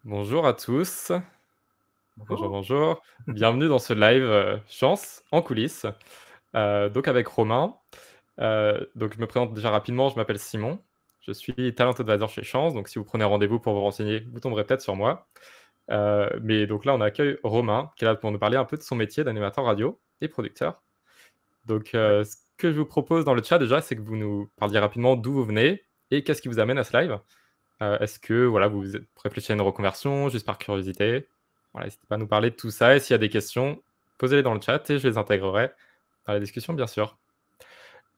Bonjour à tous. Bonjour, Bonjour. bonjour. Bienvenue dans ce live, Chance en coulisses, donc avec Romain. Donc je me présente déjà rapidement, je m'appelle Simon. Je suis talent advisor chez Chance, donc si vous prenez rendez-vous pour vous renseigner, vous tomberez peut-être sur moi. Mais donc là, on accueille Romain, qui est là pour nous parler un peu de son métier d'animateur radio et producteur. Donc, Ouais. ce que je vous propose dans le chat déjà, c'est que vous nous parliez rapidement d'où vous venez et qu'est-ce qui vous amène à ce live. Est-ce que voilà, vous réfléchissez à une reconversion juste par curiosité? Voilà, n'hésitez pas à nous parler de tout ça et s'il y a des questions, posez-les dans le chat et je les intégrerai dans la discussion, bien sûr.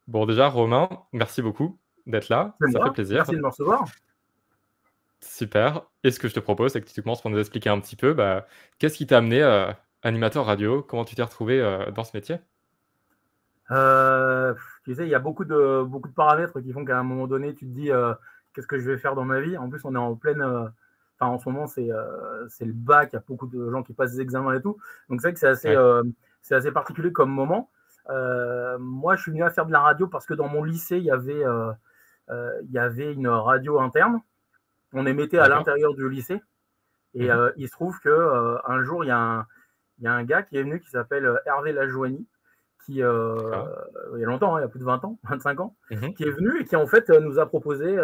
Bon, déjà, Romain, merci beaucoup d'être là, C'est ça fait moi. plaisir. Merci de me recevoir. Super. Et ce que je te propose, c'est que tu commences par nous expliquer un petit peu, bah, qu'est-ce qui t'a amené, animateur radio? Comment tu t'es retrouvé, dans ce métier? Tu sais, il y a beaucoup de paramètres qui font qu'à un moment donné, tu te dis qu'est-ce que je vais faire dans ma vie. En plus, on est en pleine. Enfin, en ce moment, c'est le bac. Il y a beaucoup de gens qui passent des examens et tout. Donc, c'est vrai que Ouais. c'est assez particulier comme moment. Moi, je suis venu à faire de la radio parce que dans mon lycée, il y avait une radio interne. On émettait à D'accord. l'intérieur du lycée. Et Mmh. il se trouve que un jour, il y a un gars qui est venu qui s'appelle Hervé Lajoigny, qui, D'accord. il y a longtemps, hein, il y a plus de 20 ans, 25 ans, Mmh. qui est venu et qui en fait nous a proposé,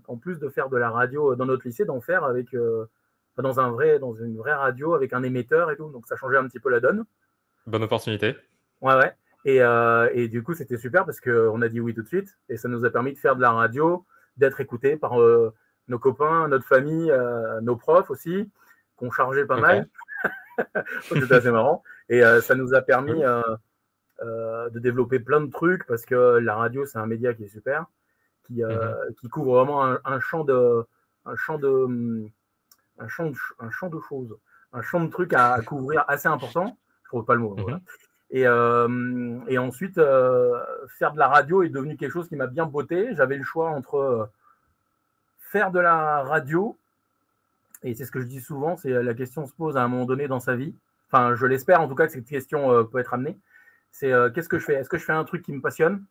en plus de faire de la radio dans notre lycée, d'en faire avec, dans une vraie radio avec un émetteur et tout. Donc ça changeait un petit peu la donne. Bonne opportunité. Ouais, ouais. Et du coup, c'était super parce qu'on a dit oui tout de suite. Et ça nous a permis de faire de la radio, d'être écoutés par nos copains, notre famille, nos profs aussi, qu'on chargeait pas OK. mal. C'était assez marrant. Et ça nous a permis Cool. de développer plein de trucs parce que la radio, c'est un média qui est super, Mmh. qui couvre vraiment un champ de, un champ de, un champ de choses, un champ de trucs à couvrir assez important. Je trouve pas le mot, voilà. Mmh. Et ensuite, faire de la radio est devenu quelque chose qui m'a bien botté. J'avais le choix entre faire de la radio, et c'est ce que je dis souvent, c'est la question se pose à un moment donné dans sa vie. Enfin, je l'espère en tout cas que cette question peut être amenée. C'est qu'est-ce que je fais? Est-ce que je fais un truc qui me passionne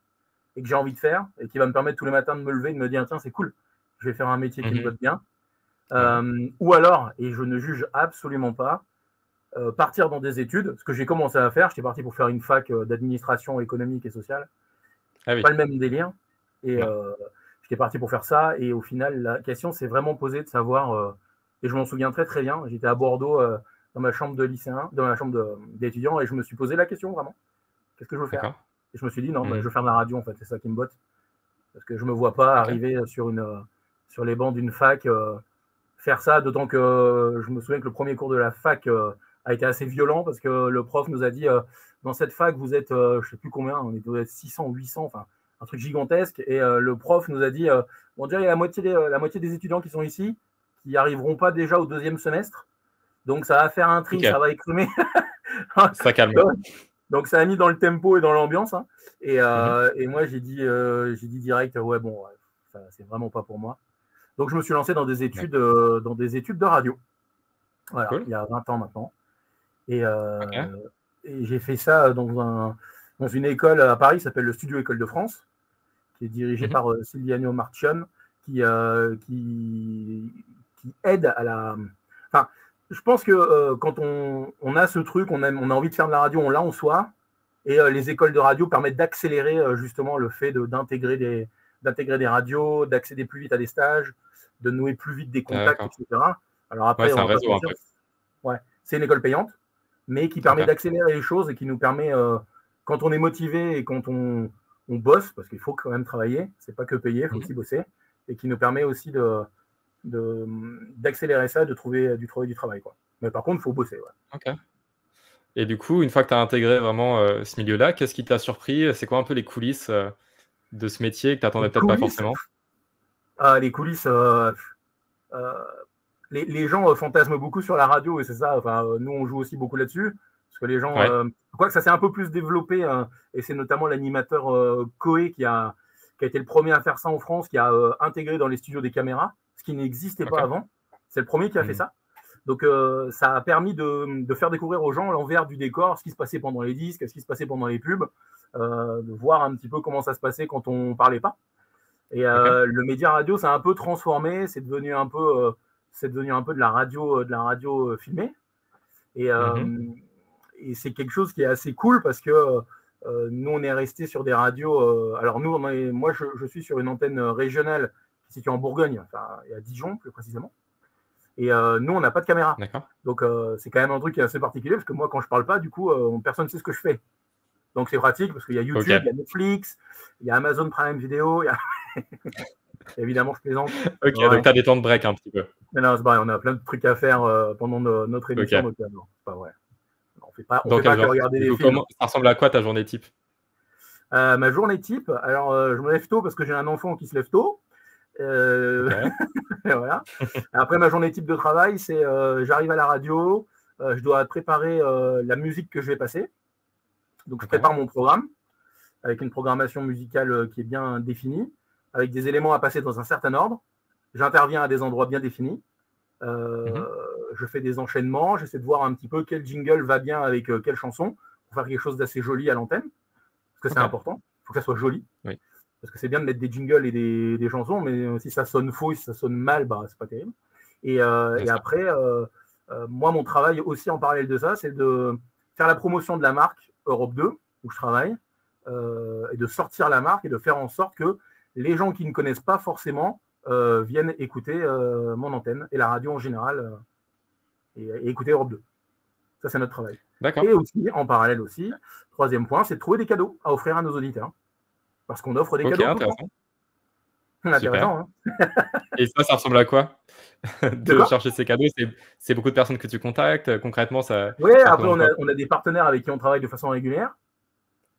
et que j'ai envie de faire et qui va me permettre tous les matins de me lever et de me dire tiens, c'est cool, je vais faire un métier qui me Mmh. botte bien. Ouais. Ou alors, et je ne juge absolument pas, partir dans des études, ce que j'ai commencé à faire. J'étais parti pour faire une fac d'administration économique et sociale. Ah oui. Pas le même délire. Et Non. j'étais parti pour faire ça. Et au final, la question s'est vraiment posée de savoir, et je m'en souviens très très bien, j'étais à Bordeaux dans ma chambre de lycéen, dans ma chambre d'étudiant, et je me suis posé la question vraiment, qu'est-ce que je veux faire? D'accord. Et je me suis dit, non, bah, je Mmh. veux faire de la radio en fait, c'est ça qui me botte. Parce que je ne me vois pas OK. arriver sur les bancs d'une fac, faire ça, d'autant que je me souviens que le premier cours de la fac a été assez violent parce que le prof nous a dit dans cette fac, vous êtes, je ne sais plus combien, on était 600 ou 800, enfin, un truc gigantesque. Et le prof nous a dit bon, déjà, il y a la moitié des étudiants qui sont ici qui n'y arriveront pas déjà au deuxième semestre. Donc, ça va faire un tri, OK. ça va écrémer. Ça calme. Donc, ça a mis dans le tempo et dans l'ambiance. Hein. Mmh. Et moi, j'ai dit direct, ouais, bon, ouais, c'est vraiment pas pour moi. Donc, je me suis lancé D'accord. dans des études de radio. Voilà, Cool. il y a 20 ans maintenant. Et, OK. j'ai fait ça dans une école à Paris qui s'appelle le Studio École de France, qui est dirigée Mmh. par Silviano Marchion, qui, qui aide à la. Enfin, je pense que quand on a ce truc, on a envie de faire de la radio, on l'a en soi. Et les écoles de radio permettent d'accélérer justement le fait d'intégrer des radios, d'accéder plus vite à des stages, de nouer plus vite des contacts, D'accord. etc. Alors Ouais, après, c'est on un va pas se réseau un mentir, peu. ouais, c'est une école payante, mais qui permet OK. d'accélérer les choses et qui nous permet, quand on est motivé et quand on bosse, parce qu'il faut quand même travailler, c'est pas que payer, il faut Mmh. aussi bosser, et qui nous permet aussi d'accélérer ça, de trouver du travail. Quoi. Mais par contre, il faut bosser. Ouais. OK. Et du coup, une fois que tu as intégré vraiment, ce milieu-là, qu'est-ce qui t'a surpris? C'est quoi un peu les coulisses, de ce métier que tu Les attendais peut-être pas coulisses, forcément? les coulisses, euh, les gens fantasment beaucoup sur la radio et c'est ça. Enfin, nous, on joue aussi beaucoup là-dessus parce que les gens, Ouais. je crois que ça s'est un peu plus développé et c'est notamment l'animateur Coé qui a été le premier à faire ça en France, qui a intégré dans les studios des caméras, ce qui n'existait pas OK. avant. C'est le premier qui a fait Mmh. ça. Donc, ça a permis de faire découvrir aux gens l'envers du décor, ce qui se passait pendant les disques, ce qui se passait pendant les pubs, de voir un petit peu comment ça se passait quand on parlait pas. Et OK. le média radio s'est un peu transformé, c'est devenu un peu c'est devenu un peu de la radio filmée. Et, et c'est quelque chose qui est assez cool parce que nous, on est resté sur des radios. Alors, moi, je suis sur une antenne régionale qui est située en Bourgogne, enfin, et à Dijon, plus précisément. Et nous, on n'a pas de caméra. Donc, c'est quand même un truc qui est assez particulier parce que moi, quand je parle pas, du coup, personne ne sait ce que je fais. Donc, c'est pratique parce qu'il y a YouTube, il y a Netflix, il y a Amazon Prime Video, il y a... Évidemment, je plaisante. Ok, donc tu as des temps de break un petit peu. Mais non, c'est pas vrai, on a plein de trucs à faire pendant notre émission, donc non, c'est pas vrai. On fait pas que regarder des films. Ça ressemble à quoi ta journée type? Ma journée type, alors je me lève tôt parce que j'ai un enfant qui se lève tôt. Voilà. Après, ma journée type de travail, c'est j'arrive à la radio, je dois préparer la musique que je vais passer. Donc, je prépare mon programme avec une programmation musicale qui est bien définie, avec des éléments à passer dans un certain ordre. J'interviens à des endroits bien définis. Je fais des enchaînements, j'essaie de voir un petit peu quel jingle va bien avec quelle chanson pour faire quelque chose d'assez joli à l'antenne, parce que c'est important, il faut que ça soit joli. Oui. Parce que c'est bien de mettre des jingles et des chansons, mais si ça sonne faux, si ça sonne mal, bah, c'est pas terrible. Et après, moi, mon travail aussi en parallèle de ça, c'est de faire la promotion de la marque Europe 2, où je travaille, et de sortir la marque et de faire en sorte que les gens qui ne connaissent pas forcément viennent écouter mon antenne et la radio en général et écouter Europe 2. Ça, c'est notre travail. Et aussi, en parallèle aussi, troisième point, c'est de trouver des cadeaux à offrir à nos auditeurs. Parce qu'on offre des cadeaux. Intéressant. Intéressant, hein. Et ça ressemble à quoi de chercher ces cadeaux? C'est beaucoup de personnes que tu contactes concrètement ça. Oui, après on a des partenaires avec qui on travaille de façon régulière,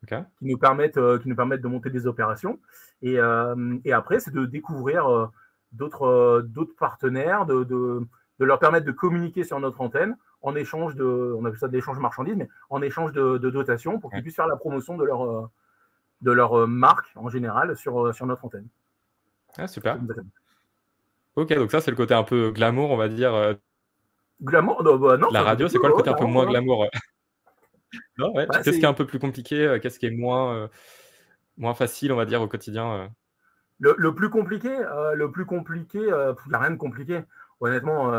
qui nous permettent de monter des opérations. Et après, c'est de découvrir d'autres partenaires, de leur permettre de communiquer sur notre antenne en échange on appelle ça de l'échange marchandises, mais en échange de dotations pour qu'ils puissent faire la promotion de leur marque en général sur notre antenne. Ah, super. Ok, donc ça, c'est le côté un peu glamour, on va dire. Glamour? Non, la radio, c'est quoi le côté un peu moins glamour? Non, ouais. Qu'est-ce qui est un peu plus compliqué? Qu'est-ce qui est moins facile, on va dire, au quotidien? Le plus compliqué, il n'y a rien de compliqué. Honnêtement,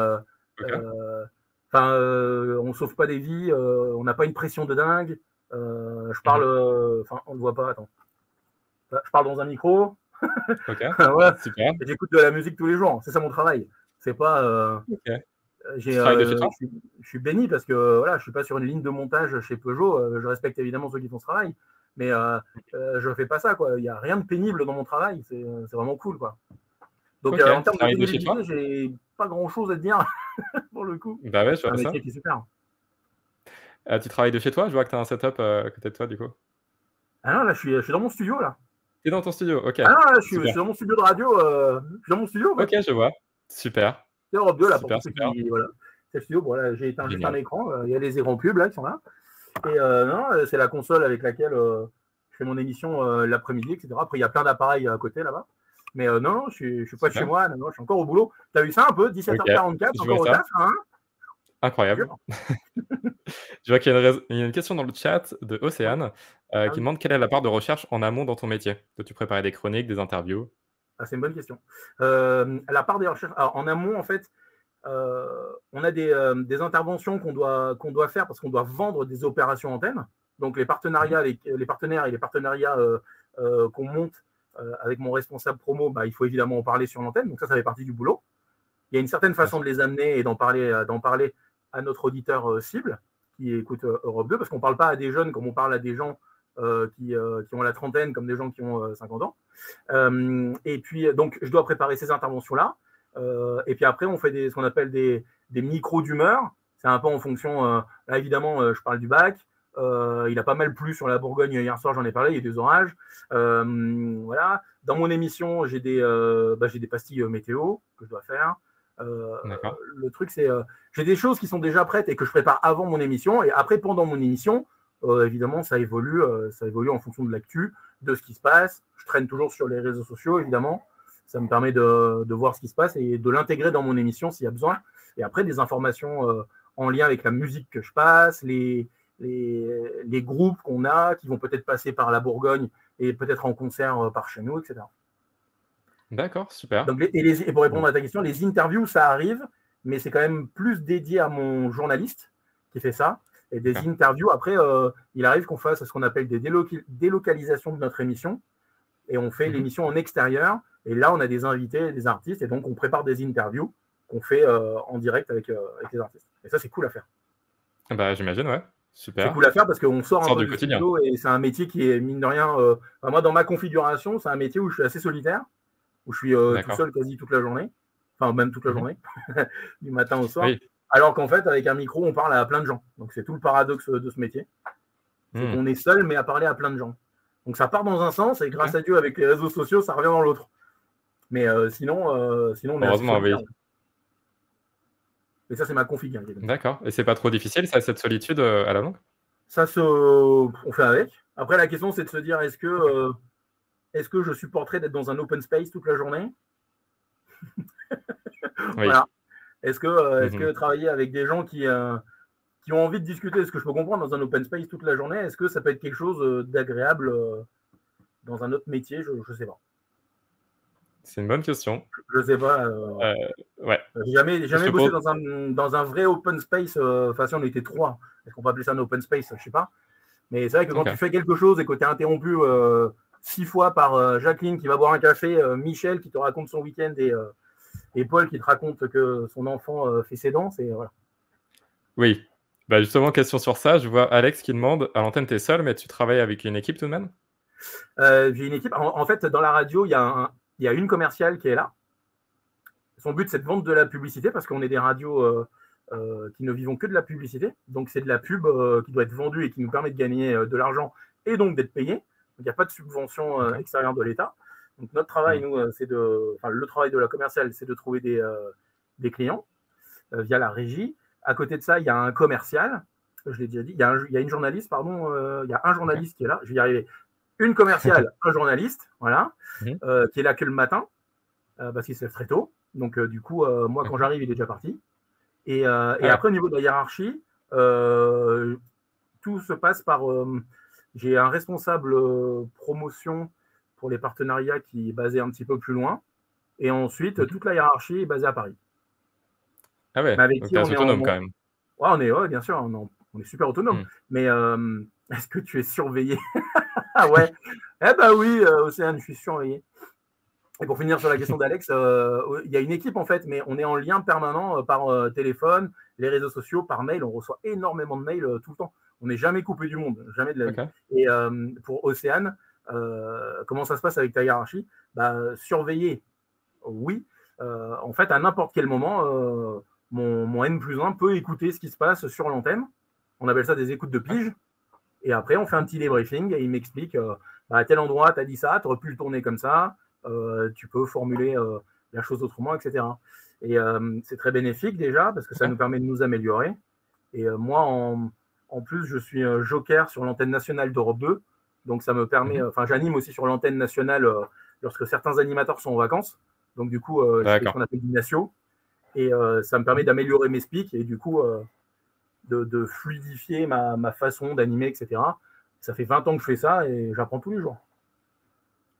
on ne sauve pas des vies, on n'a pas une pression de dingue. Je parle, on ne le voit pas, attends. Je parle dans un micro. Ouais, super. J'écoute de la musique tous les jours, c'est ça mon travail. C'est pas. Je suis béni parce que voilà, je suis pas sur une ligne de montage chez Peugeot. Je respecte évidemment ceux qui font ce travail, mais je fais pas ça, quoi. Il n'y a rien de pénible dans mon travail. C'est vraiment cool, quoi. Donc en termes de pénibilité, j'ai pas grand chose à te dire pour le coup. Bah ouais, je vois ça. C'est un métier qui est super. Tu travailles de chez toi? Je vois que tu as un setup à côté de toi, du coup. Ah non, là, je suis dans mon studio, là. T'es dans ton studio, ok. Ah non, là, je suis dans mon studio de radio. Je suis dans mon studio. Ok, je vois. Super. C'est Europe 2, là, pour ceux qui... Voilà. C'est le studio. Bon, là, j'ai éteint juste un écran. Il y a les écrans pubs, là, qui sont là. Et non, c'est la console avec laquelle je fais mon émission l'après-midi, etc. Après, il y a plein d'appareils à côté, là-bas. Mais non, je suis pas chez moi. Non, je suis encore au boulot. T'as vu ça un peu? 17h44, encore au taf, hein? Incroyable. Je vois qu'il y a une question dans le chat de Océane qui demande quelle est la part de recherche en amont dans ton métier? Dois-tu préparer des chroniques, des interviews? C'est une bonne question. La part des recherches. Alors, en amont, en fait, on a des interventions qu'on doit faire parce qu'on doit vendre des opérations antennes. Donc, les partenariats avec les partenaires et les partenariats qu'on monte avec mon responsable promo, il faut évidemment en parler sur l'antenne. Donc, ça fait partie du boulot. Il y a une certaine façon de les amener et d'en parler à notre auditeur cible qui écoute Europe 2, parce qu'on ne parle pas à des jeunes comme on parle à des gens qui ont la trentaine, comme des gens qui ont 50 ans. Et puis, donc, je dois préparer ces interventions-là. Et puis après, on fait ce qu'on appelle des micros d'humeur. C'est un peu en fonction... là, évidemment, je parle du bac. Il a pas mal plu sur la Bourgogne hier soir, j'en ai parlé, il y a des orages. Voilà. Dans mon émission, j'ai des pastilles météo que je dois faire. Le truc, c'est j'ai des choses qui sont déjà prêtes et que je prépare avant mon émission. Et après, pendant mon émission, évidemment, ça évolue en fonction de l'actu, de ce qui se passe. Je traîne toujours sur les réseaux sociaux, évidemment. Ça me permet de voir ce qui se passe et de l'intégrer dans mon émission s'il y a besoin. Et après, des informations en lien avec la musique que je passe, les groupes qu'on a qui vont peut-être passer par la Bourgogne et peut-être en concert par chez nous, etc. D'accord, super. Donc, et pour répondre à ta question, les interviews, ça arrive, mais c'est quand même plus dédié à mon journaliste qui fait ça. Et des D'accord. interviews. Après, il arrive qu'on fasse ce qu'on appelle des délocalisations de notre émission. Et on fait Mhm. l'émission en extérieur. Et là, on a des invités, des artistes. Et donc, on prépare des interviews qu'on fait en direct avec les artistes. Et ça, c'est cool à faire. Bah, j'imagine, ouais. C'est Super. cool à faire parce qu'on sort un Sort peu du du quotidien. studio et c'est un métier qui est, mine de rien, moi, dans ma configuration, c'est un métier où je suis assez solitaire, où je suis tout D'accord. seul quasi toute la journée. Enfin, même toute la Mhm. journée, du matin au soir. Oui. Alors qu'en fait, avec un micro, on parle à plein de gens. Donc, c'est tout le paradoxe de ce métier. C'est Hmm. qu'on est seul, mais à parler à plein de gens. Donc, ça part dans un sens et grâce Ok. à Dieu, avec les réseaux sociaux, ça revient dans l'autre. Mais sinon, on est assez Heureusement, solitaire. oui. Et ça, c'est ma config. Hein, D'accord. Et c'est pas trop difficile, ça, cette solitude à la longue? ça, on fait avec. Après, la question, c'est de se dire Ok. est-ce que je supporterais d'être dans un open space toute la journée? Oui. Voilà. Est-ce que Mhm. travailler avec des gens qui ont envie de discuter, ce que je peux comprendre dans un open space toute la journée, est-ce que ça peut être quelque chose d'agréable dans un autre métier? Je ne sais pas. C'est une bonne question. Je sais pas. Euh, ouais. J'ai Je jamais te bossé pose. dans un vrai open space. Enfin, si on était trois, est-ce qu'on peut appeler ça un open space? Je sais pas. Mais c'est vrai que quand tu Ok. fais quelque chose et que tu es interrompu 6 fois par Jacqueline qui va boire un café, Michel qui te raconte son week-end et Paul qui te raconte que son enfant fait ses dents, c'est voilà. Oui. Bah, justement, question sur ça. Je vois Alex qui demande, à l'antenne, t'es seul, mais tu travailles avec une équipe tout de même? J'ai une équipe. En fait, dans la radio, il y a une commerciale qui est là. Son but, c'est de vendre de la publicité parce qu'on est des radios qui ne vivons que de la publicité. Donc, c'est de la pub qui doit être vendue et qui nous permet de gagner de l'argent et donc d'être payé. Donc, il n'y a pas de subvention D'accord. extérieure de l'État. Donc, notre travail, Hmm. nous, le travail de la commerciale, c'est de trouver des clients via la régie. À côté de ça, il y a un commercial. Je l'ai déjà dit. Il y a une journaliste, pardon. Il y a un Ok. journaliste qui est là. Je vais y arriver. Une commerciale, un journaliste, voilà, Mhm. qui est là que le matin parce qu'il se lève très tôt. Donc, du coup, moi, quand Ok. j'arrive, il est déjà parti. Et Ah ouais. après, au niveau de la hiérarchie, tout se passe par. J'ai un responsable promotion pour les partenariats qui est basé un petit peu plus loin. Et ensuite, Mhm. toute la hiérarchie est basée à Paris. Ah ouais. Mais avec Donc qui t'es on assez est en. autonome quand même. Ouais, ouais, bien sûr, on est super autonome. Hmm. Mais est-ce que tu es surveillé? Ah ouais. Eh ben oui, Océane, je suis surveillé. Et pour finir sur la question d'Alex, il y a une équipe en fait, mais on est en lien permanent par téléphone, les réseaux sociaux, par mail. On reçoit énormément de mails tout le temps. On n'est jamais coupé du monde, jamais de la vie. Ok. Et pour Océane, comment ça se passe avec ta hiérarchie? Surveiller, oui. En fait, à n'importe quel moment, mon N+1 peut écouter ce qui se passe sur l'antenne. On appelle ça des écoutes de Ouais. pige. Et après, on fait un petit débriefing et il m'explique à tel endroit, tu as dit ça, tu aurais pu le tourner comme ça, tu peux formuler la chose autrement, etc. Et c'est très bénéfique déjà parce que ça Ok. nous permet de nous améliorer. Et moi, en plus, je suis joker sur l'antenne nationale d'Europe 2. Donc, ça me permet, Mhm. enfin, j'anime aussi sur l'antenne nationale lorsque certains animateurs sont en vacances. Donc, du coup, je fais ce D'accord. qu'on appelle du natio. Et ça me permet Mhm. d'améliorer mes speaks et du coup, de fluidifier ma façon d'animer, etc. Ça fait 20 ans que je fais ça et j'apprends tous les jours.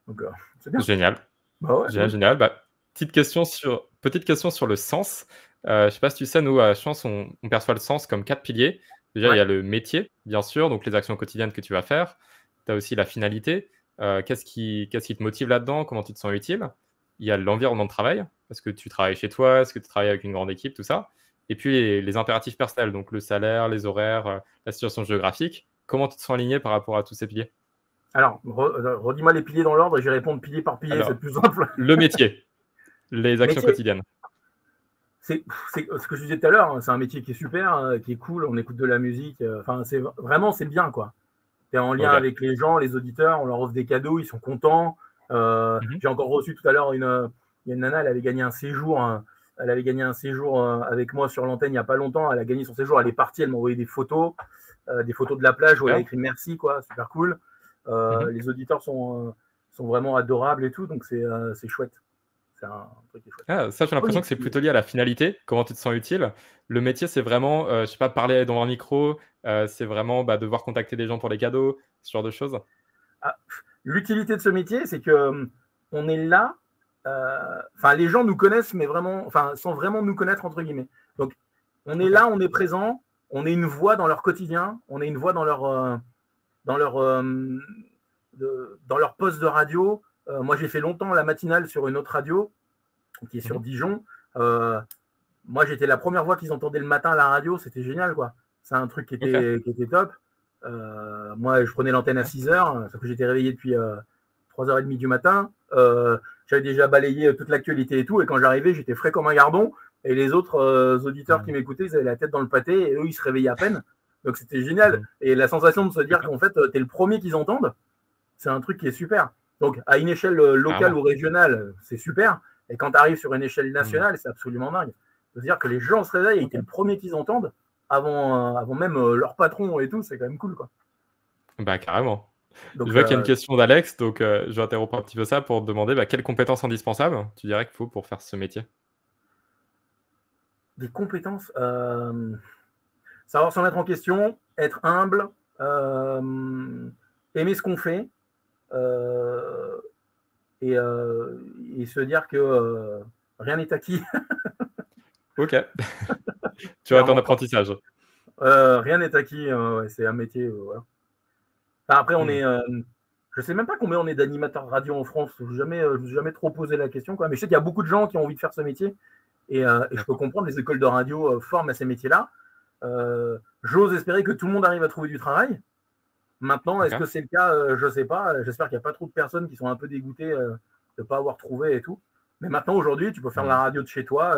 Donc, c'est bien. Génial. Bah ouais, Génial, cool. génial. Bah, petite question sur le sens. Je sais pas si tu sais, nous, à Chance, on perçoit le sens comme 4 piliers. Déjà, il y Ouais. a le métier, bien sûr, donc les actions quotidiennes que tu vas faire. Tu as aussi la finalité. Qu'est-ce qui te motive là-dedans? Comment tu te sens utile? Il y a l'environnement de travail. Est-ce que tu travailles chez toi? Est-ce que tu travailles avec une grande équipe? Tout ça. Et puis les impératifs personnels, donc le salaire, les horaires, la situation géographique. Comment tu te sens aligné par rapport à tous ces piliers? Alors, redis-moi les piliers dans l'ordre et je vais répondre pilier par pilier, c'est Alors, plus simple. le métier, les actions Métier, quotidiennes. c'est ce que je disais tout à l'heure, hein, c'est un métier qui est super, qui est cool, on écoute de la musique, enfin, c'est bien, quoi. Tu es en lien OK. avec les gens, les auditeurs, on leur offre des cadeaux, ils sont contents. Mmh. J'ai encore reçu tout à l'heure il y a une nana, elle avait gagné un séjour, hein, elle avait gagné un séjour avec moi sur l'antenne il n'y a pas longtemps, elle a gagné son séjour, elle est partie, elle m'a envoyé des photos de la plage où elle a Super. écrit merci, quoi, super cool. Mmh. Les auditeurs sont vraiment adorables et tout, donc c'est chouette. C'est un truc qui est chouette. Ah, ça, j'ai l'impression Oui, que c'est plutôt lié à la finalité, comment tu te sens utile. Le métier, c'est vraiment, je sais pas, parler devant un micro, c'est vraiment, bah, devoir contacter des gens pour les cadeaux, ce genre de choses? ah, l'utilité de ce métier, c'est que on est là les gens nous connaissent, mais vraiment, sans vraiment nous connaître, entre guillemets. Donc, on est là, on est présent, on est une voix dans leur quotidien, on est une voix dans leur poste de radio. Moi, j'ai fait longtemps la matinale sur une autre radio, qui est sur Dijon. Moi, j'étais la première voix qu'ils entendaient le matin à la radio. C'était génial, quoi. C'est un truc qui était top. Moi, je prenais l'antenne à 6h, sauf que j'étais réveillé depuis 3h30 du matin. J'avais déjà balayé toute l'actualité et tout. Et quand j'arrivais, j'étais frais comme un gardon. Et les autres auditeurs qui m'écoutaient, ils avaient la tête dans le pâté. Et eux, ils se réveillaient à peine. Donc, c'était génial. Et la sensation de se dire qu'en fait, tu es le premier qu'ils entendent, c'est un truc qui est super. Donc, à une échelle locale ou régionale, c'est super. Et quand tu arrives sur une échelle nationale, c'est absolument dingue. C'est-à-dire que les gens se réveillent et tu es le premier qu'ils entendent avant même leur patron et tout. C'est quand même cool, quoi. Bah, carrément. Donc, je vois qu'il y a une question d'Alex, donc je vais interrompre un petit peu ça pour te demander quelles compétences indispensables tu dirais qu'il faut pour faire ce métier? Des compétences, savoir se remettre en question, être humble, aimer ce qu'on fait et se dire que rien n'est acquis. Ok. Tu vas ton apprentissage. Rien n'est acquis, c'est un métier. Voilà. Après, on est. Je ne sais même pas combien on est d'animateurs radio en France. Je ne me suis jamais trop posé la question, quoi. Mais je sais qu'il y a beaucoup de gens qui ont envie de faire ce métier. Et je peux comprendre, les écoles de radio forment à ces métiers-là. J'ose espérer que tout le monde arrive à trouver du travail. Maintenant, est-ce que c'est le cas? Je ne sais pas. J'espère qu'il n'y a pas trop de personnes qui sont un peu dégoûtées de ne pas avoir trouvé et tout. Mais maintenant, aujourd'hui, tu peux faire de la radio de chez toi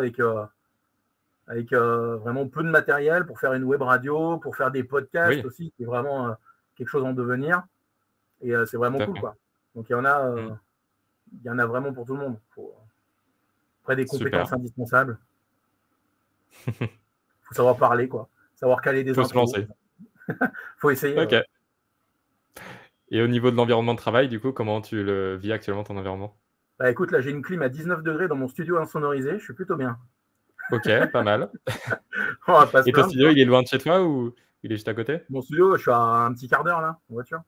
avec vraiment peu de matériel pour faire une web radio, pour faire des podcasts aussi, qui est vraiment quelque chose en devenir. Et c'est vraiment cool, quoi. Donc, il y en a vraiment pour tout le monde. Après, des compétences indispensables. Il faut savoir parler, quoi. Savoir caler des intros. Faut se lancer. Faut essayer. Ok. Et au niveau de l'environnement de travail, du coup, comment tu le vis actuellement, ton environnement? Bah écoute, là, j'ai une clim à 19 degrés dans mon studio insonorisé. Je suis plutôt bien. Ok, pas mal. Et ton studio, il est loin de chez toi ou il est juste à côté? Mon studio, je suis à un petit quart d'heure, là, en voiture.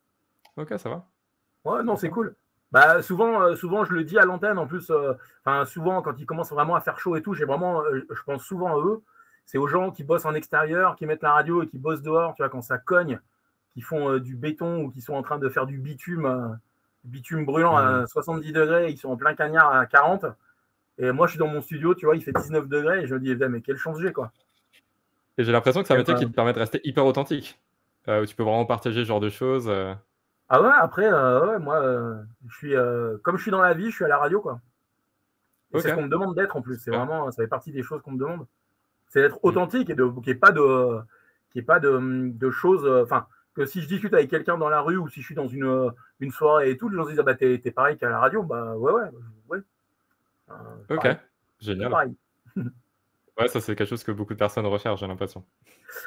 Ok, ça va. Ouais, non, c'est cool. Bah, souvent, je le dis à l'antenne, en plus, souvent, quand il commence vraiment à faire chaud et tout, je pense souvent à eux. C'est aux gens qui bossent en extérieur, qui mettent la radio et qui bossent dehors, tu vois, quand ça cogne, qui font du béton ou qui sont en train de faire du bitume brûlant à 70 degrés, ils sont en plein cagnard à 40. Et moi, je suis dans mon studio, tu vois, il fait 19 degrés et je me dis, mais quelle chance j'ai, quoi. Et j'ai l'impression que c'est un métier qui te permet de rester hyper authentique, où tu peux vraiment partager ce genre de choses. Ah ouais, après, moi, comme je suis dans la vie, je suis à la radio, quoi. Et c'est ce qu'on me demande d'être en plus. C'est vraiment, ça fait partie des choses qu'on me demande. C'est d'être authentique et qu'il n'y ait pas de choses. Enfin, que si je discute avec quelqu'un dans la rue ou si je suis dans une soirée et tout, les gens se disent, ah bah t'es pareil qu'à la radio. Bah ouais. Ok, pareil. Génial. Pareil. Ouais, ça c'est quelque chose que beaucoup de personnes recherchent, j'ai l'impression.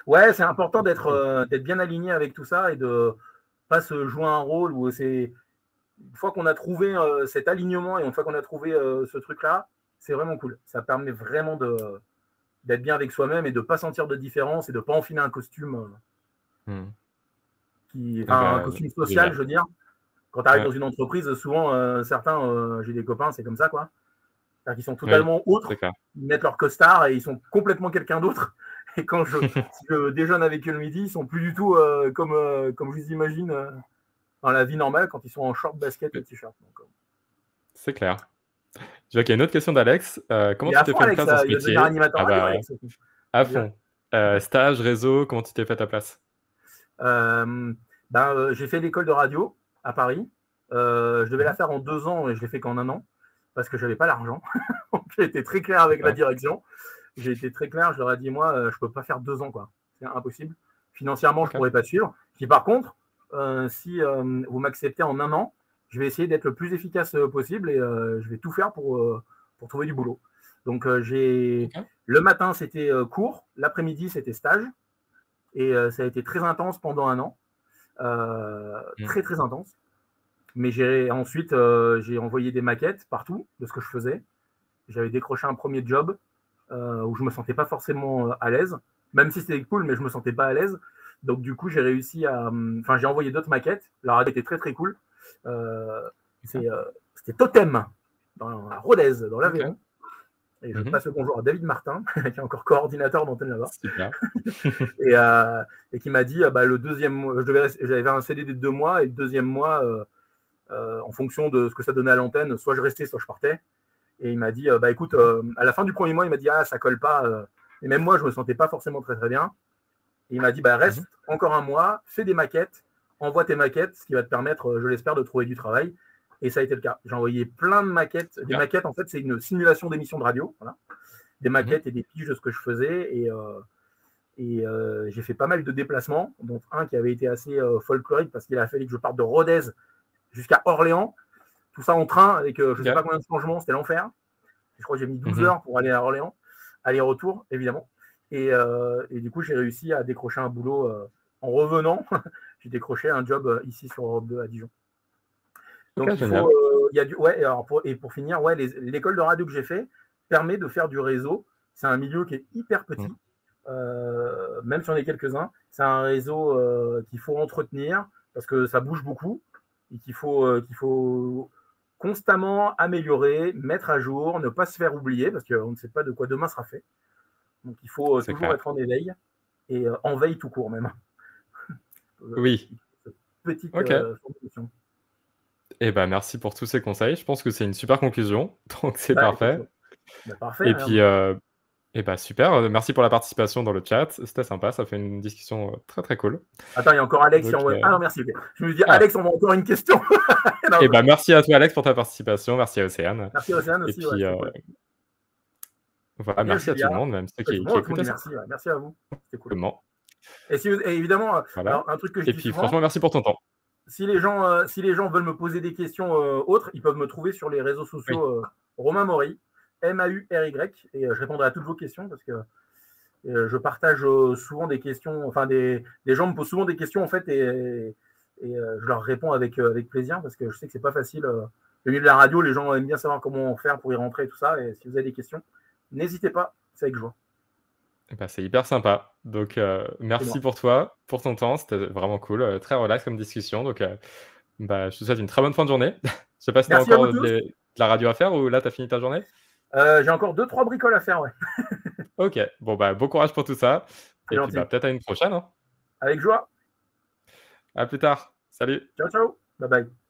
Ouais, c'est important d'être bien aligné avec tout ça et de pas se jouer un rôle où c'est une fois qu'on a trouvé cet alignement et une fois qu'on a trouvé ce truc-là, c'est vraiment cool. Ça permet vraiment d'être bien avec soi-même et de ne pas sentir de différence et de ne pas enfiler un costume un costume social, je veux dire. Quand tu arrives dans une entreprise, souvent, certains, j'ai des copains, c'est comme ça, quoi. C'est-à-dire qu'ils sont totalement autres, ils mettent leur costard et ils sont complètement quelqu'un d'autre. Et quand je déjeune avec eux le midi, ils sont plus du tout comme je les imagine dans la vie normale quand ils sont en short, basket et t-shirt. C'est clair. Je vois qu'il y a une autre question d'Alex. Comment tu t'es fait une place dans ce métier? À fond. Stage, réseau, comment tu t'es fait ta place? J'ai fait l'école de radio à Paris. Je devais la faire en 2 ans et je l'ai fait qu'en 1 an parce que je n'avais pas l'argent. J'ai été très clair avec la direction. J'ai été très clair, je leur ai dit, moi, je ne peux pas faire 2 ans, quoi. C'est impossible. Financièrement, je ne pourrais pas suivre. Je dis, par contre, si vous m'acceptez en 1 an, je vais essayer d'être le plus efficace possible et je vais tout faire pour trouver du boulot. Donc, le matin, c'était cours. L'après-midi, c'était stage. Et ça a été très intense pendant 1 an. Très, très intense. Mais ensuite, j'ai envoyé des maquettes partout de ce que je faisais. J'avais décroché un premier job où je ne me sentais pas forcément à l'aise. Même si c'était cool, mais je ne me sentais pas à l'aise. Donc, du coup, j'ai réussi j'ai envoyé d'autres maquettes. La radio était très, très cool. C'était Totem. à Rodez, dans OK. l'Aveyron. Et je Mmh. passe le bonjour à David Martin, qui est encore coordinateur d'antenne là-bas. Super. Et qui m'a dit le deuxième mois, j'avais un CDD de 2 mois, et le deuxième mois, en fonction de ce que ça donnait à l'antenne, soit je restais, soit je partais. Et il m'a dit écoute, à la fin du premier mois, il m'a dit ça colle pas. Et même moi, je me sentais pas forcément très très bien. Et il m'a dit reste encore un mois, fais des maquettes, envoie tes maquettes, ce qui va te permettre, je l'espère, de trouver du travail. Et ça a été le cas. J'ai envoyé plein de maquettes. Super. Des maquettes, en fait, c'est une simulation d'émission de radio. Voilà. Des maquettes et des fiches de ce que je faisais. Et j'ai fait pas mal de déplacements, dont un qui avait été assez folklorique parce qu'il a fallu que je parte de Rodez jusqu'à Orléans. Tout ça en train avec je ne sais pas combien de changements, c'était l'enfer. Je crois que j'ai mis 12 heures pour aller à Orléans. Aller-retour, évidemment. Et du coup, j'ai réussi à décrocher un boulot en revenant. J'ai décroché un job ici sur Europe 2 à Dijon. Donc, il faut. Pour finir, l'école de radio que j'ai fait permet de faire du réseau. C'est un milieu qui est hyper petit, même si on est quelques-uns. C'est un réseau qu'il faut entretenir parce que ça bouge beaucoup et qu'il faut constamment améliorer, mettre à jour, ne pas se faire oublier parce qu'on ne sait pas de quoi demain sera fait. Donc, il faut toujours être en éveil et en veille tout court même. Oui. Petite formation. Eh ben, merci pour tous ces conseils. Je pense que c'est une super conclusion, donc c'est parfait. Parfait. Et puis, super, merci pour la participation dans le chat. C'était sympa, ça fait une discussion très, très cool. Attends, il y a encore Alex qui envoie. Ah non, merci. Je me dis, Alex, on a encore une question. Merci à toi, Alex, pour ta participation. Merci à Océane. Merci à Océane aussi. Et puis, voilà, merci à tout le monde, même ceux qui écoutaient ça. Merci à vous. C'était cool. Comment et évidemment, voilà. alors, un truc que je dis puis, souvent, franchement, merci pour ton temps. Si les gens veulent me poser des questions autres, ils peuvent me trouver sur les réseaux sociaux Romain Maury, MAURY, et je répondrai à toutes vos questions parce que je partage souvent des questions, enfin des gens me posent souvent des questions en fait et je leur réponds avec plaisir parce que je sais que c'est pas facile. Le milieu de la radio, les gens aiment bien savoir comment faire pour y rentrer et tout ça. Et si vous avez des questions, n'hésitez pas, c'est avec joie. C'est hyper sympa. Donc, merci pour toi, pour ton temps. C'était vraiment cool, très relax comme discussion. Donc, je te souhaite une très bonne fin de journée. Je sais pas si tu as encore de la radio à faire ou là, tu as fini ta journée. J'ai encore 2-3 bricoles à faire, ouais. Ok, bon, bon courage pour tout ça. Et puis, peut-être à une prochaine. Avec joie. À plus tard. Salut. Ciao, ciao. Bye bye.